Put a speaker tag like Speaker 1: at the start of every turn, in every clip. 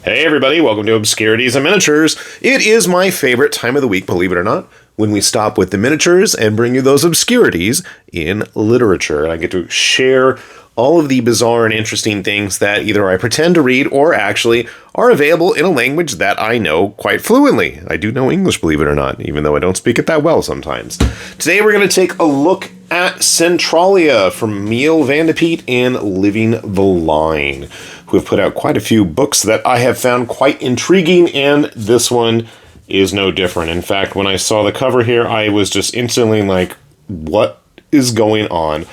Speaker 1: Hey everybody, welcome to Obscurities and Miniatures. It is my favorite time of the week, believe it or not, when we stop with the miniatures and bring you those obscurities in literature. And I get to share all of the bizarre and interesting things that either I pretend to read or actually are available in a language that I know quite fluently. I do know English, believe it or not, even though I don't speak it that well sometimes. Today we're going to take a look at Centralia from Miel Vandepitte and Living the Line, who have put out quite a few books that I have found quite intriguing, and this one is no different. In fact, when I saw the cover here, I was just instantly like, what is going on?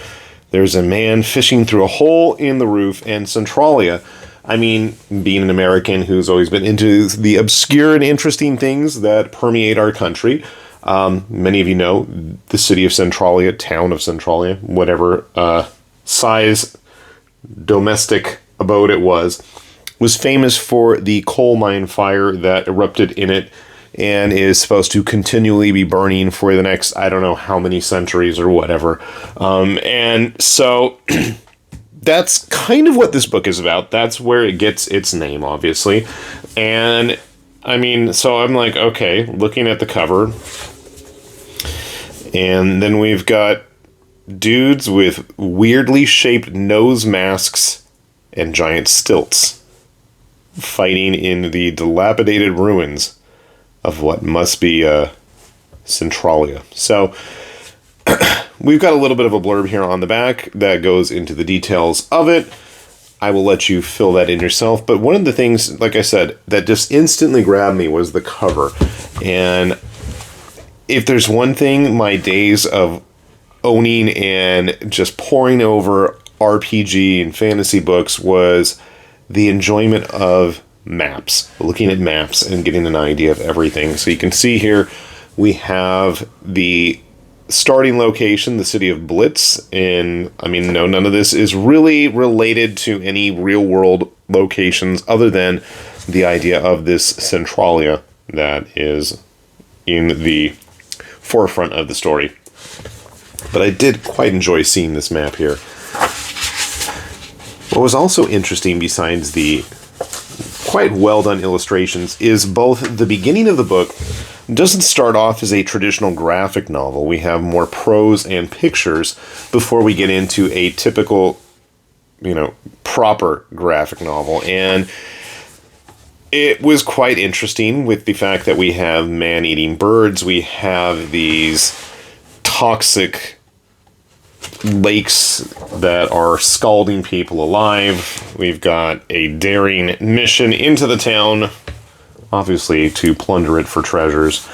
Speaker 1: There's a man fishing through a hole in the roof, and Centralia, I mean, being an American who's always been into the obscure and interesting things that permeate our country, many of you know the city of Centralia, town of Centralia, whatever size domestic abode it was famous for the coal mine fire that erupted in it and is supposed to continually be burning for the next, I don't know how many centuries or whatever. And so that's kind of what this book is about. That's where it gets its name, obviously. And I mean, so I'm like, okay, looking at the cover, and then we've got dudes with weirdly shaped nose masks and giant stilts fighting in the dilapidated ruins of what must be Centralia. So we've got a little bit of a blurb here on the back that goes into the details of it. I will let you fill that in yourself. But one of the things, like I said, that just instantly grabbed me was the cover. And if there's one thing my days of owning and just poring over RPG and fantasy books was the enjoyment of maps, looking at maps and getting an idea of everything. So you can see here we have the starting location, the city of Blitz, and I mean, no, none of this is really related to any real world locations other than the idea of this Centralia that is in the forefront of the story. But I did quite enjoy seeing this map here. What was also interesting, besides the quite well done illustrations, is both the beginning of the book doesn't start off as a traditional graphic novel. We have more prose and pictures before we get into a typical, proper graphic novel. And it was quite interesting with the fact that we have man-eating birds, we have these toxic lakes that are scalding people alive. We've got a daring mission into the town, obviously to plunder it for treasures.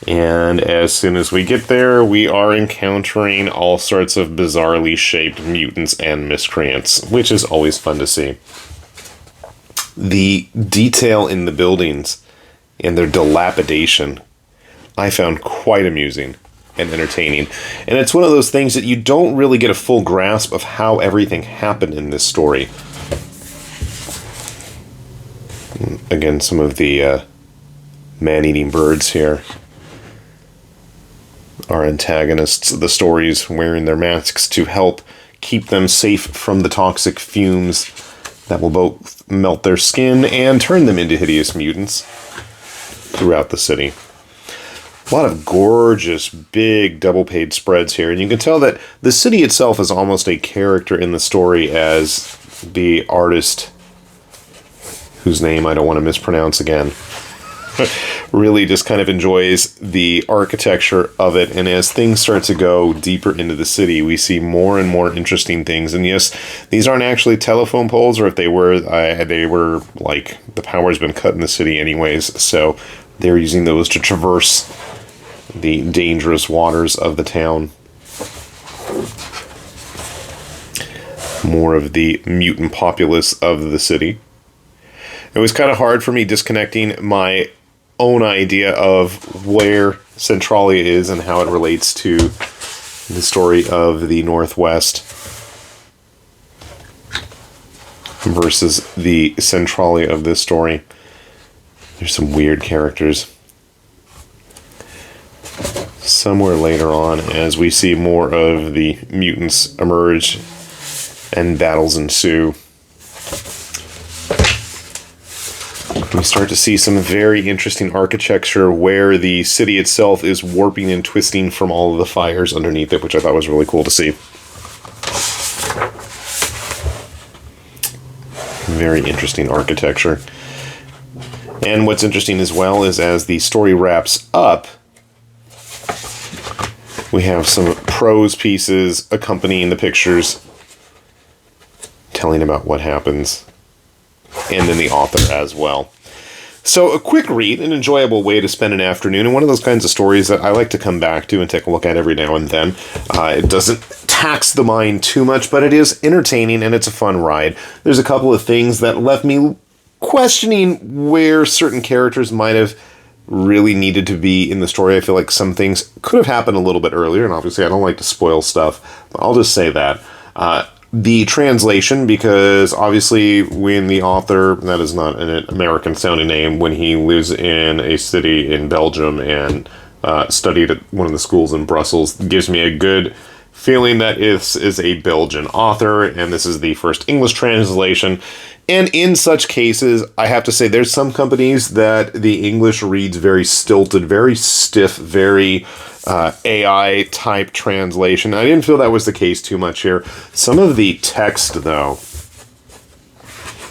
Speaker 1: And as soon as we get there, we are encountering all sorts of bizarrely shaped mutants and miscreants, which is always fun to see. The detail in the buildings and their dilapidation I found quite amusing and entertaining. And it's one of those things that you don't really get a full grasp of how everything happened in this story. Again, some of the man-eating birds here. Our antagonists, the stories, wearing their masks to help keep them safe from the toxic fumes that will both melt their skin and turn them into hideous mutants throughout the city. A lot of gorgeous, big, double-page spreads here. And you can tell that the city itself is almost a character in the story, as the artist, whose name I don't want to mispronounce again, really just kind of enjoys the architecture of it. And as things start to go deeper into the city, we see more and more interesting things. And yes, these aren't actually telephone poles, or if they were like, the power's been cut in the city anyways. So they're using those to traverse the dangerous waters of the town. More of the mutant populace of the city. It was kind of hard for me disconnecting my own idea of where Centralia is and how it relates to the story of the Northwest versus the Centralia of this story. There's some weird characters. Somewhere later on, as we see more of the mutants emerge and battles ensue. We start to see some very interesting architecture where the city itself is warping and twisting from all of the fires underneath it, which I thought was really cool to see. Very interesting architecture. And what's interesting as well is as the story wraps up, we have some prose pieces accompanying the pictures, telling about what happens, and then the author as well. So a quick read, an enjoyable way to spend an afternoon, and one of those kinds of stories that I like to come back to and take a look at every now and then. It doesn't tax the mind too much, but it is entertaining and it's a fun ride. There's a couple of things that left me questioning where certain characters might have really needed to be in the story. I feel like some things could have happened a little bit earlier, and obviously I don't like to spoil stuff, but I'll just say that. The translation, because obviously when the author, that is not an American sounding name, when he lives in a city in Belgium and studied at one of the schools in Brussels, gives me a good feeling that this is a Belgian author, and this is the first English translation. And in such cases, I have to say there's some companies that the English reads very stilted, very stiff, very AI-type translation. I didn't feel that was the case too much here. Some of the text, though,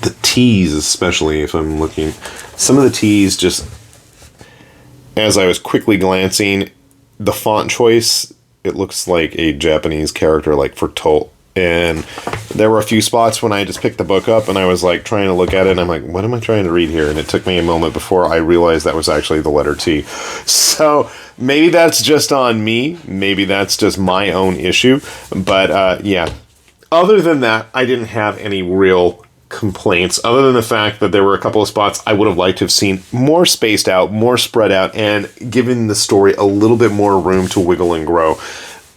Speaker 1: the T's especially, if I'm looking, some of the T's just, as I was quickly glancing, the font choice, it looks like a Japanese character, like for Tol. And there were a few spots when I just picked the book up and I was like trying to look at it and I'm like, what am I trying to read here? And it took me a moment before I realized that was actually the letter T. So maybe that's just on me. Maybe that's just my own issue. But yeah, other than that, I didn't have any real complaints other than the fact that there were a couple of spots I would have liked to have seen more spaced out, more spread out, and given the story a little bit more room to wiggle and grow.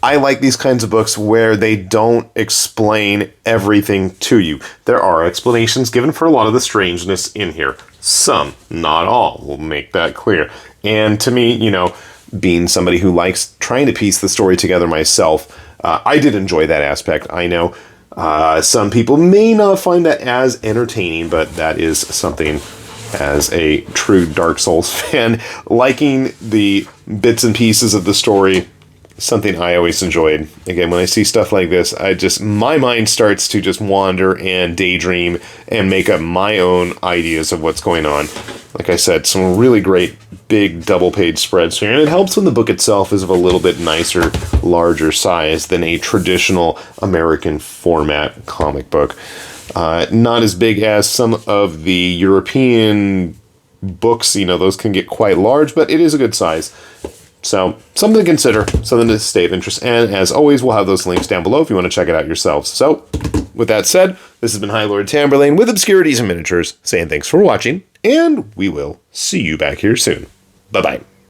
Speaker 1: I like these kinds of books where they don't explain everything to you. There are explanations given for a lot of the strangeness in here. Some, not all, we'll make that clear. And to me, you know, being somebody who likes trying to piece the story together myself, I did enjoy that aspect. I know some people may not find that as entertaining, but that is something as a true Dark Souls fan, liking the bits and pieces of the story, something I always enjoyed. Again, when I see stuff like this, my mind starts to just wander and daydream and make up my own ideas of what's going on. Like I said, some really great big double-page spreads here, and it helps when the book itself is of a little bit nicer, larger size than a traditional American format comic book. Not as big as some of the European books, you know, those can get quite large, but it is a good size. So, something to consider, something to stay of interest, and as always, we'll have those links down below if you want to check it out yourselves. So, with that said, this has been High Lord Tamberlane with Obscurities and Miniatures, saying thanks for watching, and we will see you back here soon. Bye-bye.